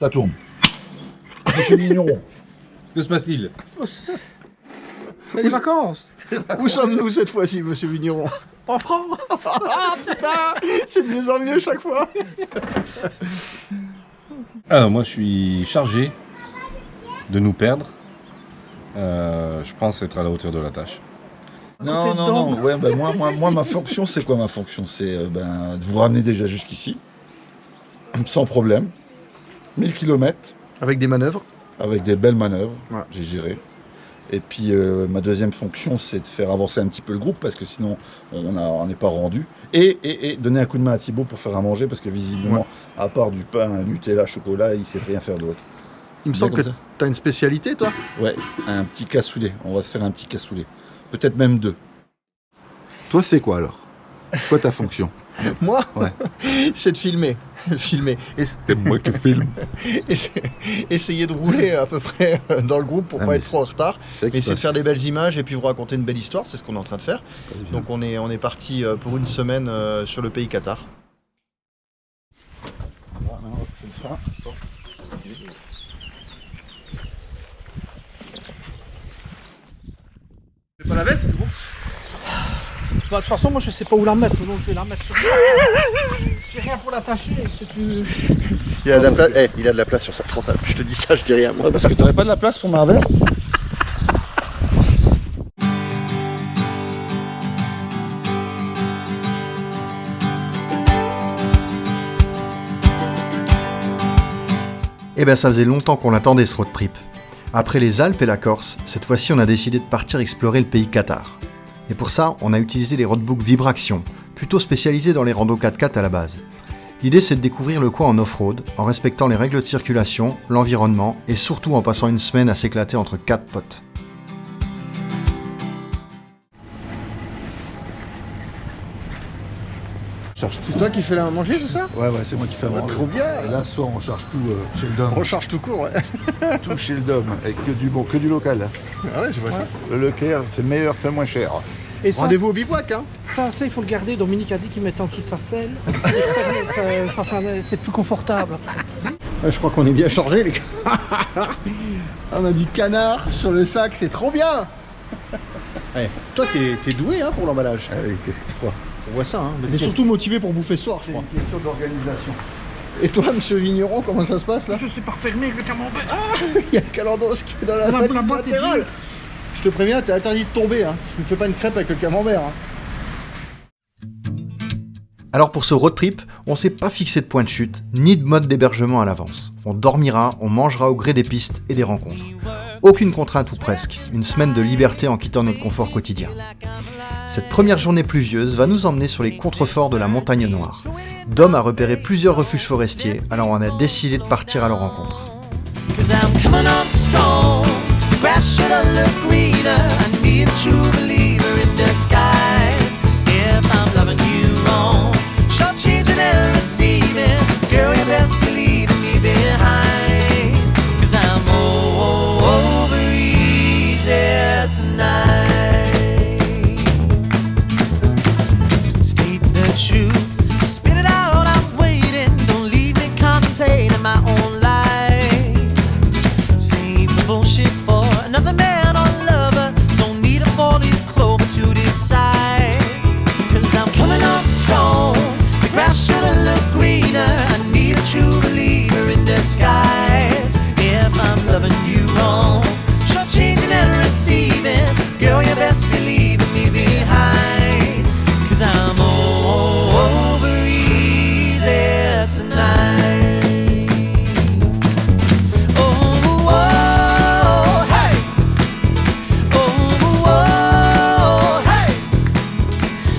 Ça tourne. Monsieur Vigneron, que se passe-t-il? C'est les vacances. Où sommes-nous cette fois-ci, monsieur Vigneron? En France. Ah putain, c'est de mieux en mieux chaque fois. Alors moi je suis chargé de nous perdre. Je pense être à la hauteur de la tâche. Non. Ouais, ben moi, ma fonction, c'est quoi ma fonction? C'est de vous ramener déjà jusqu'ici, sans problème, 1000 km, Avec des manœuvres. avec des belles manœuvres, Ouais. j'ai géré. Et puis ma deuxième fonction, c'est de faire avancer un petit peu le groupe, parce que sinon, on n'est pas rendu. Et donner un coup de main à Thibaut pour faire à manger, parce que visiblement, à part du pain, Nutella, chocolat, il sait rien faire d'autre. Il me Bien semble que comme ça. t'as une spécialité, toi. Ouais, un petit cassoulet. On va se faire un petit cassoulet. Peut-être même 2. Toi, c'est quoi alors? Quoi ta fonction? Moi, Ouais. c'est de filmer. Filmer. C'est moi qui filme. Essayer de rouler à peu près dans le groupe pour Ah, pas mais être trop en retard. C'est vrai que Essayer de faire des belles images et puis vous raconter une belle histoire, c'est ce qu'on est en train de faire. Donc, Donc on est parti pour une semaine sur le pays Qatar. Voilà, maintenant, c'est le frein. C'est pas la veste, c'est bon. Bah, de toute façon, moi je sais pas où la mettre, donc je vais la mettre sur moi. J'ai rien pour l'attacher, c'est plus. Il a de la place. Il a de la place sur sa transe. Je te dis ça, je dis rien. Moi. Parce que t'aurais pas de la place pour ma veste? Eh ben ça faisait longtemps qu'on l'attendait ce road trip. Après les Alpes et la Corse, cette fois-ci on a décidé de partir explorer le pays Qatar. Et pour ça, on a utilisé les roadbooks Vibraction, plutôt spécialisés dans les randos 4x4 à la base. L'idée c'est de découvrir le coin en off-road, en respectant les règles de circulation, l'environnement et surtout en passant une semaine à s'éclater entre 4 potes. C'est toi qui fais la manger, c'est ça? Ouais, c'est moi qui fais à manger. Trop bien. Et là, ce soir, on charge tout chez le Dom. On charge tout court, ouais. Tout chez le Dom, avec que du bon, que du local. Ah ouais, je vois ça. Le Leclerc, c'est le meilleur, c'est le moins cher. Et ça, Rendez-vous au bivouac, hein. ça, il faut le garder. Dominique a dit qu'il mettait en dessous de sa selle. C'est plus confortable. Ouais, je crois qu'on est bien chargé, les gars. On a du canard sur le sac, c'est trop bien. Ouais. Toi, t'es doué hein, pour l'emballage. Allez, qu'est-ce que tu crois? On voit ça, hein. Mais t'es surtout motivé pour bouffer ce soir, je C'est crois. une question d'organisation. Et toi, monsieur Vigneron, comment ça se passe là? Je sais pas refermer avec le camembert. Il y a le calandos qui est dans la La valise boîte est latérale. vide. Je te préviens, t'es interdit de tomber. Hein. Tu ne fais pas une crêpe avec le camembert. Hein. Alors pour ce road trip, on s'est pas fixé de point de chute, ni de mode d'hébergement à l'avance. On dormira, on mangera au gré des pistes et des rencontres. Aucune contrainte ou presque, une semaine de liberté en quittant notre confort quotidien. Cette première journée pluvieuse va nous emmener sur les contreforts de la Montagne Noire. Dom a repéré plusieurs refuges forestiers, alors on a décidé de partir à leur rencontre. 'Cause I'm coming on strong. Grass should have looked greener. I need a true believer in disguise. If I'm loving you wrong, short-changing and receiving, girl, you best believe in me behind. 'Cause I'm over easy tonight. State the truth, spit it out, I'm waiting. Don't leave me contemplating my own life. Save the bullshit for another man or lover. Don't need a four-leaf clover to decide. 'Cause I'm coming on strong. The grass should have looked greener. I need a true believer in disguise. If I'm loving you wrong, short-changing and receiving, girl, you best believe in me behind. 'Cause I'm over easy tonight. Oh, oh, hey. Oh, oh, hey.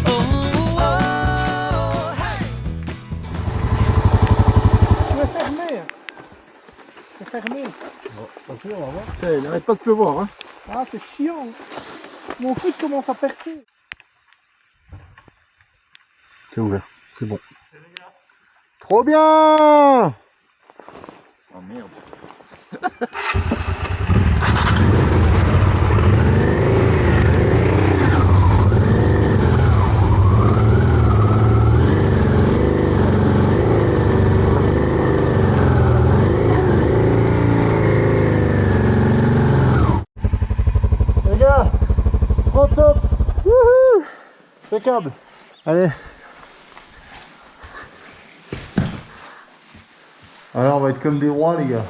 Oh, oh, hey. Tu es fermé. C'est fermé. Il n'arrête pas de pleuvoir. Hein. Ah, c'est chiant. Mon foot commence à percer. C'est ouvert, c'est bon. Trop bien. Oh merde. câble. Allez. Alors on va être comme des rois les gars.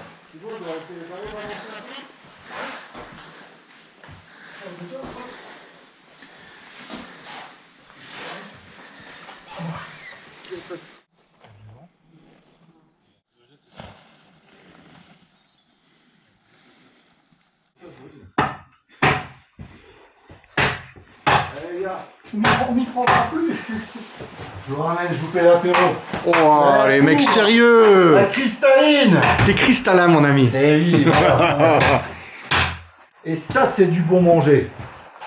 Allez les gars, on m'y prendra plus. Je vous ramène, je vous fais l'apéro. Oh, les mecs sérieux! La cristalline. C'est cristallin, mon ami. Eh oui, voilà. Et ça c'est du bon manger.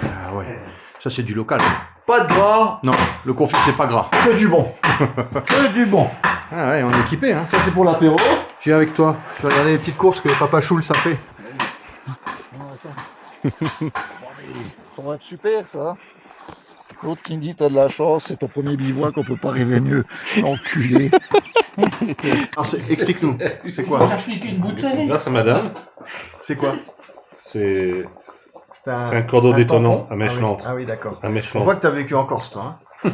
Ah ouais, ça c'est du local. Pas de gras, Non, le confit c'est pas gras. que du bon. Que du bon. Ah ouais, on est équipé, hein. Ça c'est pour l'apéro. Je viens avec toi. Je vais regarder les petites courses que Papa Choul ça fait. Ça va être super ça. L'autre qui me dit t'as de la chance, c'est ton premier bivouac, on peut pas rêver mieux. Enculé. Alors, explique-nous, c'est quoi? Une bouteille. Grâce à madame, C'est quoi? c'est un cordon détonnant à mèche lente. Ah oui, d'accord. À mèche On lente. voit que t'as vécu en Corse, toi. Hein.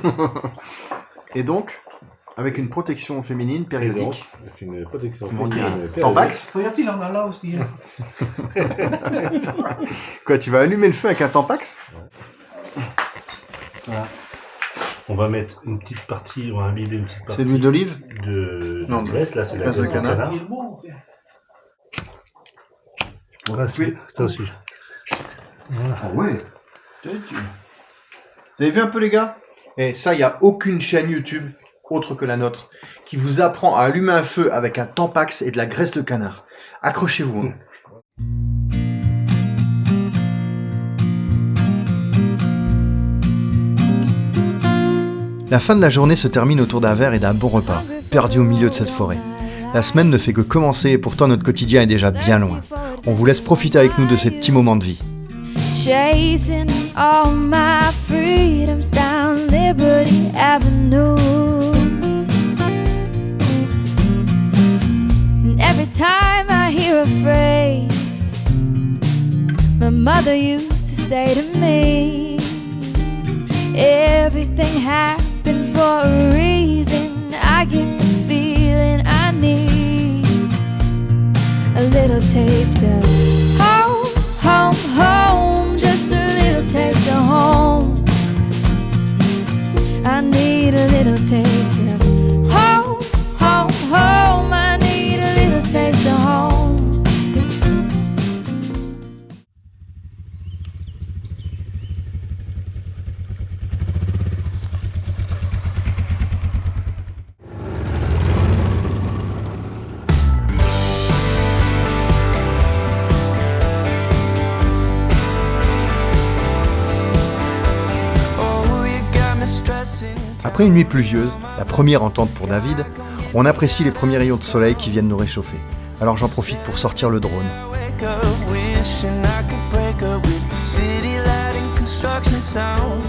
Et donc, avec une protection féminine Et donc, périodique. avec une protection Comment dire? féminine Tampax? Regarde, il en a là aussi. Hein. Quoi, tu vas allumer le feu avec un Tampax? On va mettre une petite partie, on va imbiber une petite partie. C'est de l'huile d'olive? Non, de graisse, là c'est la graisse de graisse de canard. canard. Voilà, c'est ça aussi. Ah ouais. Vous avez vu un peu les gars? Et ça, il n'y a aucune chaîne YouTube autre que la nôtre qui vous apprend à allumer un feu avec un Tampax et de la graisse de canard. Accrochez-vous. Hein. La fin de la journée se termine autour d'un verre et d'un bon repas, perdu au milieu de cette forêt. La semaine ne fait que commencer et pourtant notre quotidien est déjà bien loin. On vous laisse profiter avec nous de ces petits moments de vie. Chasing all my freedoms down Liberty Avenue. And every time I hear a phrase my mother used to say to me, everything happens for a reason. I get the feeling I need a little taste of home, home, home. Just a little taste of home. I need a little taste of home, home, home. I need a little taste of home. Après une nuit pluvieuse, la première entente pour David, on apprécie les premiers rayons de soleil qui viennent nous réchauffer. Alors j'en profite pour sortir le drone. Wake up wishing I could break up with the city light and construction sound.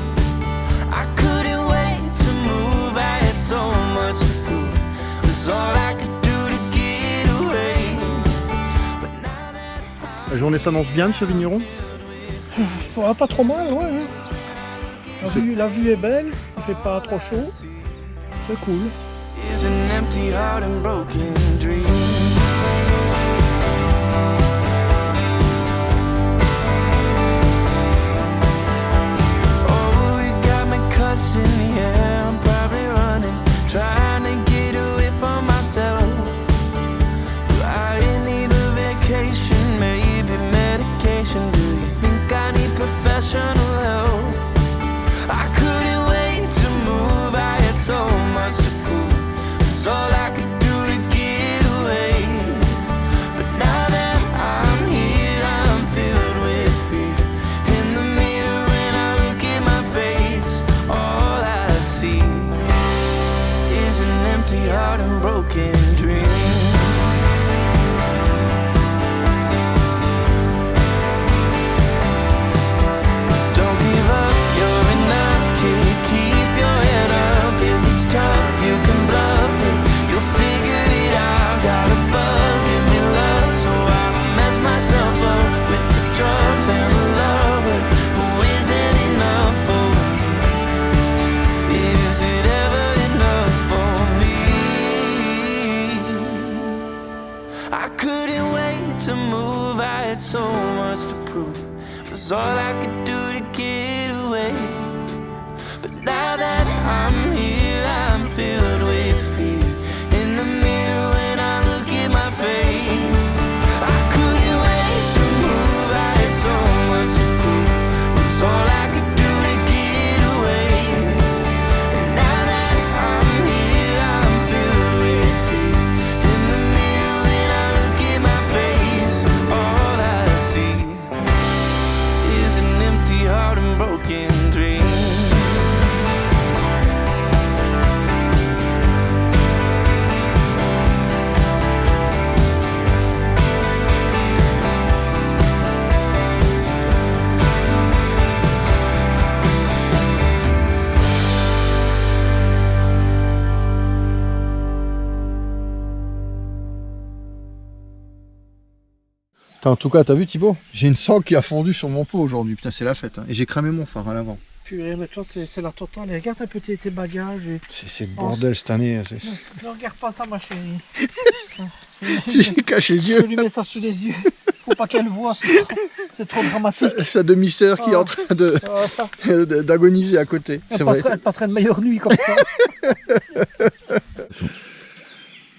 I couldn't wait to move, I had so much to prove. It was all I could do to get away. But now that La journée s'annonce bien, monsieur Vigneron. Ouais, pas trop mal, ouais. Hein. La vue est belle, il fait pas trop chaud. C'est cool. is an empty heart and broken dreams. Oh, you got me cussing, yeah, I'm probably running, trying to get away from myself. I need a vacation, maybe medication. Do you think I need professional help? I couldn't wait to move, I had so much to prove. It's all I could do to get away. But now that I'm here, I'm filled with fear. In the mirror when I look at my face, all I see is an empty heart and broken dreams. Don't give up, you're enough, kid. Keep your head up. If it's tough, you can bluff it. You'll figure it out. Got a bug, give me love, so I don't mess myself up with the drugs and the love, but who isn't enough for me? couldn't wait to move. I had so much to prove. It was all I could do to get away. But now that I'm here, I'm filled with fear. In the mirror when I look at my face, I couldn't wait to move. I had so much to prove. It was all I could do to get away. And now that I'm here, I'm filled with fear. In the mirror when I look at my face, all I see is an empty heart and broken dreams. En tout cas, t'as vu Thibaut? J'ai une sangle qui a fondu sur mon pot aujourd'hui. Putain, c'est la fête. Hein. Et j'ai cramé mon phare à l'avant. Purée, mais toi, c'est la totale. Et regarde un peu tes bagages. Et... C'est le bordel cette année. Ne regarde pas ça, ma chérie. J'ai caché les Je yeux. lui mets ça sous les yeux. Faut pas qu'elle voit, c'est trop dramatique. Sa demi-sœur qui est en train d'agoniser à côté. Elle passerait une meilleure nuit comme ça.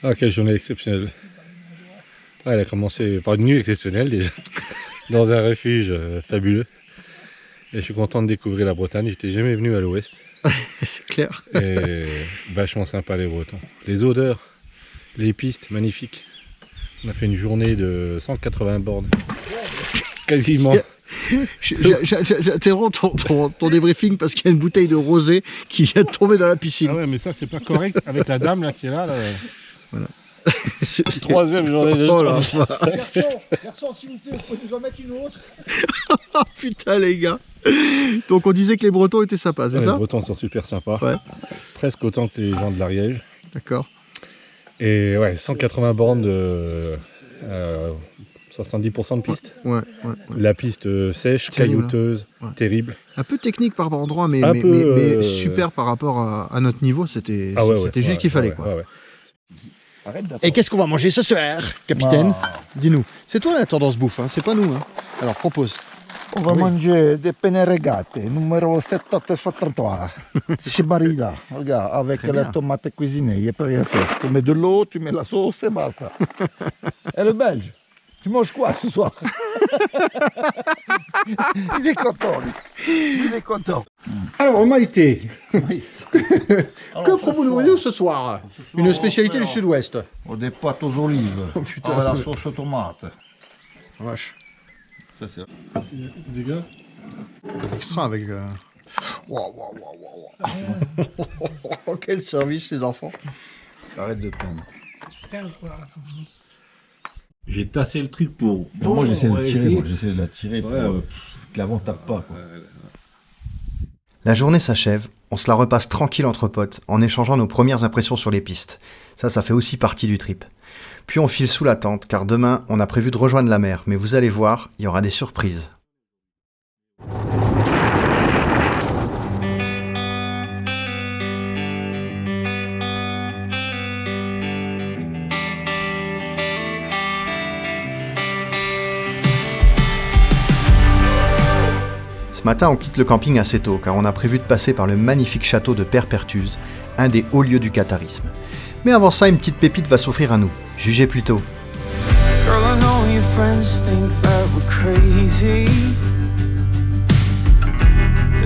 Ah, quelle journée exceptionnelle. Ah, elle a commencé par une nuit exceptionnelle déjà, dans un refuge fabuleux. Et je suis content de découvrir la Bretagne, j'étais jamais venu à l'ouest. C'est clair. Et vachement sympa les Bretons. Les odeurs, les pistes, magnifiques. On a fait une journée de 180 bornes. Quasiment. J'interromps ton débriefing parce qu'il y a une bouteille de rosé qui vient de tomber dans la piscine. Ah ouais, mais ça c'est pas correct avec la dame là qui est là. Voilà. Troisième journée de Oh là. Garçon, s'il vous plaît, vous pouvez nous en mettre une autre? Oh putain les gars. Donc on disait que les Bretons étaient sympas, c'est ça? Les Bretons sont super sympas. Ouais. Presque autant que les gens de l'Ariège. D'accord. Et ouais, 180 bornes de 70% de piste. Ouais. La piste sèche, Terrible, caillouteuse, hein. Ouais. terrible. Un peu technique par endroit, mais super par rapport à notre niveau. C'était juste ce qu'il fallait. Quoi. Ouais. Et qu'est-ce qu'on va manger ce soir, capitaine? Dis-nous. C'est toi la tendance bouffe, hein, c'est pas nous. Hein. Alors propose. On va manger des penne regate, numéro 7863. C'est chez Barilla, regarde, avec Très la bien. tomate cuisinée, il n'y a pas rien à faire. Tu mets de l'eau, tu mets la sauce et basta. Et le belge, tu manges quoi ce soir? Il est content, lui. Il est content. Alors, Maïté, Oui. que proposez-vous ce soir? Une spécialité du sud-ouest. Des pâtes aux olives, putain. avec la sauce aux tomates. Vache. Ça, c'est... Des gars, Extra avec... Wow. Quel service les enfants. Arrête de prendre. j'ai tassé le truc pour. moi, j'essaie de ouais, tirer, essayer. j'essaie de la tirer pour que l'avant tape pas. Quoi. La journée s'achève, on se la repasse tranquille entre potes en échangeant nos premières impressions sur les pistes. Ça fait aussi partie du trip. Puis on file sous la tente car demain on a prévu de rejoindre la mer, mais vous allez voir, il y aura des surprises. Ce matin, on quitte le camping assez tôt car on a prévu de passer par le magnifique château de Père Pertuse, un des hauts lieux du catharisme. Mais avant ça, une petite pépite va s'offrir à nous. Jugez plutôt. Girl, I know your friends think that we're crazy.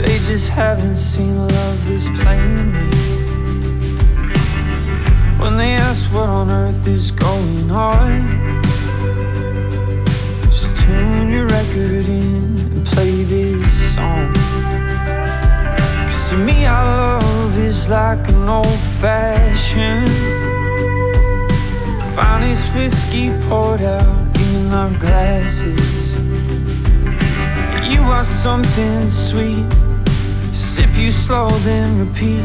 They just haven't seen love this plainly. When they ask what on earth is going on, just tune your record in and play this song. 'Cause to me our love is like an old-fashioned finest whiskey poured out in our glasses. You are something sweet, sip you slow then repeat.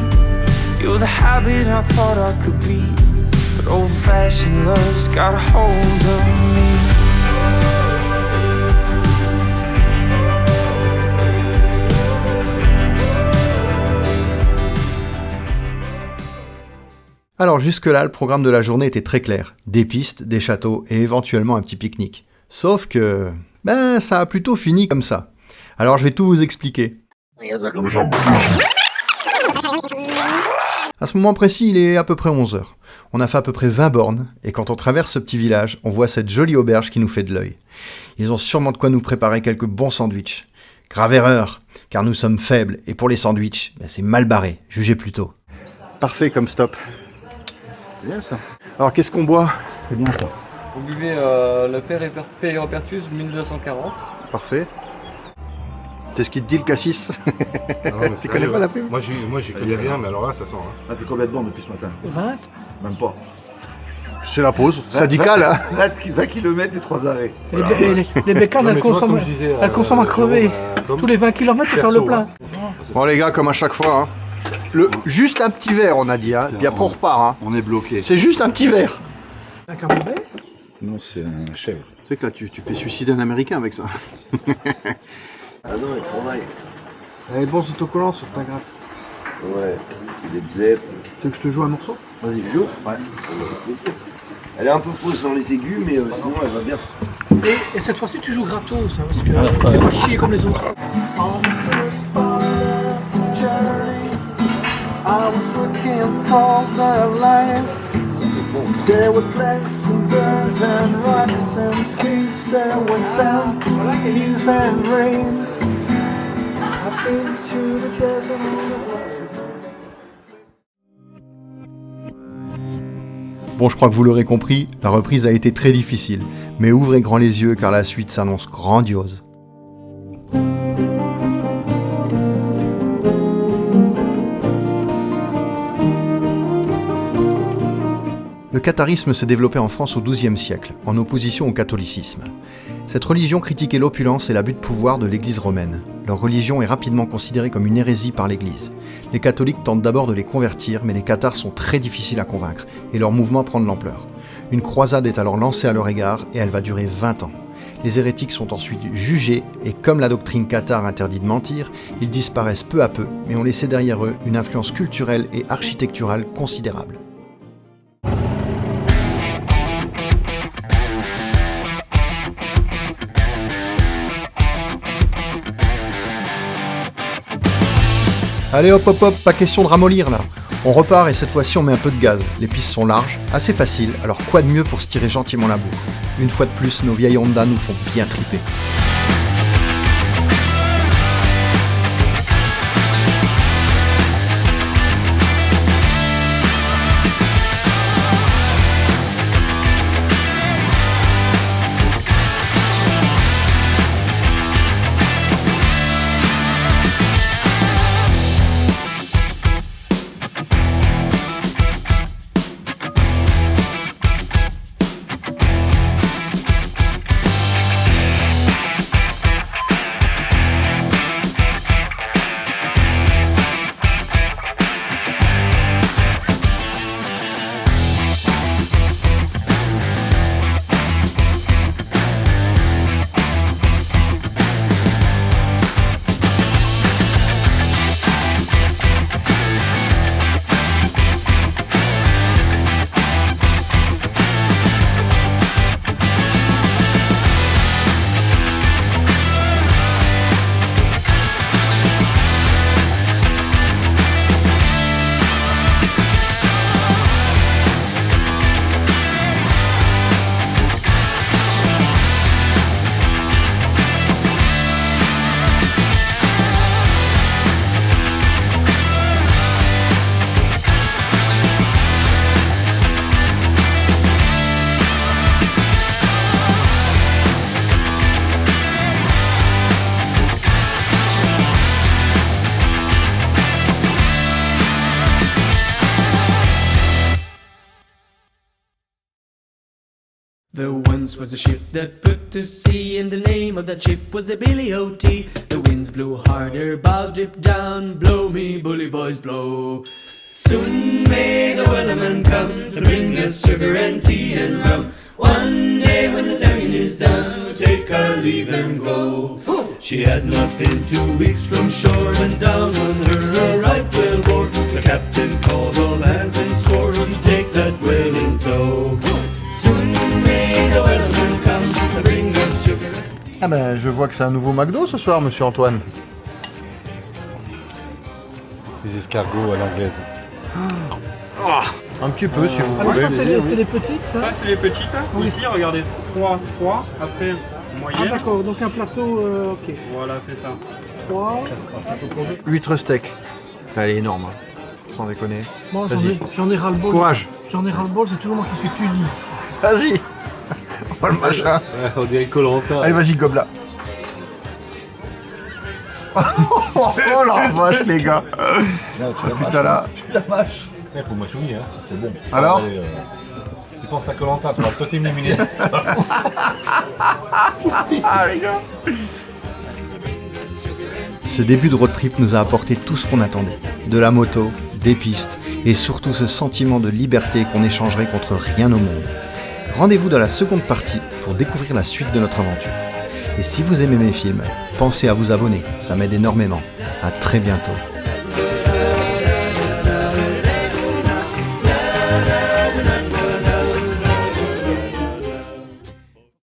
You're the habit I thought I could be, but old-fashioned love's got a hold on me. Alors jusque-là, le programme de la journée était très clair. Des pistes, des châteaux et éventuellement un petit pique-nique. Sauf que... ça a plutôt fini comme ça. Alors je vais tout vous expliquer. À ce moment précis, il est à peu près 11h. On a fait à peu près 20 bornes, et quand on traverse ce petit village, on voit cette jolie auberge qui nous fait de l'œil. Ils ont sûrement de quoi nous préparer quelques bons sandwichs. Grave erreur, car nous sommes faibles, et pour les sandwichs, c'est mal barré, jugez plutôt. Parfait comme stop. C'est bien ça. Alors qu'est-ce qu'on boit? C'est bien ça. Vous buvez le Péripertus 1240. Parfait. C'est ce qu'il te dit le cassis? Tu connais pas la pub? Moi j'y connais rien, mais alors là ça sent. Hein. Ça fait combien de bornes depuis ce matin? 20. Même pas. C'est la pause, syndicale hein. 20 km et 3 arrêts. Les bécanes, elles consomment à crever. Tous les 20 km, il faut faire le plein. Bon les gars, comme à chaque fois, hein. Juste un petit verre on a dit, hein. Puis après on repart. Hein. On est bloqué. C'est juste un petit verre. Un camembert? Non, c'est un chèvre. Tu sais que là tu fais suicider un américain avec ça. Ah non, elle travaille. Elle est bon autocollant sur ta grappe. Ouais, il est bzep. Tu veux que je te joue un morceau? Vas-y, joue. Ouais. Elle est un peu fausse dans les aigus, mais sinon elle va bien. Et cette fois-ci, tu joues gratos, hein, parce que c'est pas chier comme les autres. There were pleasant birds and rocks and streets. There was sand, hills and rains. I've been to the desert on the rocks. Bon, je crois que vous l'aurez compris, la reprise a été très difficile. Mais ouvrez grand les yeux car la suite s'annonce grandiose. Le catharisme s'est développé en France au XIIe siècle, en opposition au catholicisme. Cette religion critiquait l'opulence et l'abus de pouvoir de l'Église romaine. Leur religion est rapidement considérée comme une hérésie par l'Église. Les catholiques tentent d'abord de les convertir, mais les cathares sont très difficiles à convaincre, et leur mouvement prend de l'ampleur. Une croisade est alors lancée à leur égard, et elle va durer 20 ans. Les hérétiques sont ensuite jugés, et comme la doctrine cathare interdit de mentir, ils disparaissent peu à peu, mais ont laissé derrière eux une influence culturelle et architecturale considérable. Allez hop hop hop, pas question de ramollir là. On repart et cette fois-ci on met un peu de gaz. Les pistes sont larges, assez faciles, alors quoi de mieux pour se tirer gentiment la bourre. Une fois de plus, nos vieilles Honda nous font bien triper. There once was a ship that put to sea, and the name of that ship was the Billy O.T. The winds blew harder, bow dip down, blow me bully boys blow. Soon may the wellerman come to bring us sugar and tea and rum. One day when the tonguing is done, we'll take our leave and go. She had not been 2 weeks from shore, and down on her a right whale bore. The captain called all hands and swore, in tow. Soon may the weatherman come to bring us sugar. Ah ben, je vois que c'est un nouveau McDo ce soir, monsieur Antoine. Les escargots à l'anglaise. Un petit peu, si vous Alors voulez. ça, c'est les petites, ça. Ça, c'est les petites. Oui. Ici, regardez, 3, après Ah moyenne. d'accord, donc un plateau, ok. Voilà, c'est ça. 3. Huître steak. Elle est énorme, hein. Sans déconner. Bon, Vas-y. j'en ai ras-le-bol. Courage. J'en ai ras-le-bol, c'est toujours moi qui suis puni. Vas-y. Oh le machin. On dirait Koh-Lanta. Allez, vas-y, gobla. Oh la vache, les gars. Là, tu la mâches. Putain, là. Tu la mâches. Il faut mâchouiller, hein. C'est bon. Alors Allez, tu penses à Koh-Lanta, tu vas peut-être éliminer. Ah, les gars. Ce début de road trip nous a apporté tout ce qu'on attendait. De la moto, des pistes et surtout ce sentiment de liberté qu'on échangerait contre rien au monde. Rendez-vous dans la seconde partie pour découvrir la suite de notre aventure. Et si vous aimez mes films, pensez à vous abonner, ça m'aide énormément. À très bientôt.